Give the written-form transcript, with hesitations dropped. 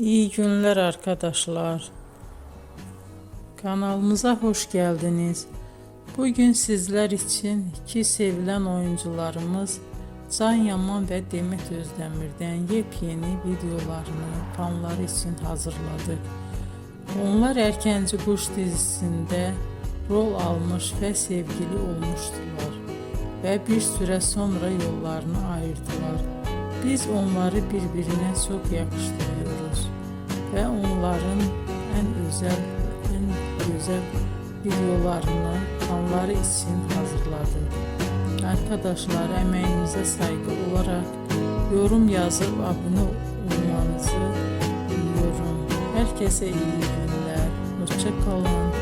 İyi günler arkadaşlar. Kanalımıza hoş geldiniz. Bugün sizler için iki sevilen oyuncularımız Can Yaman ve Demet Özdemir'den yepyeni videolarını fanları için hazırladık. Onlar Erkenci Kuş dizisinde rol almış ve sevgili olmuştular ve bir süre sonra yollarını ayırdılar. Biz onları birbirine çok yakıştırıyoruz ve onların en güzel videolarını fanları için hazırladık. Arkadaşlar, emeğimize saygı olarak yorum yazıp abone olmanızı diliyorum. Herkese iyi günler. Hoşça kalın.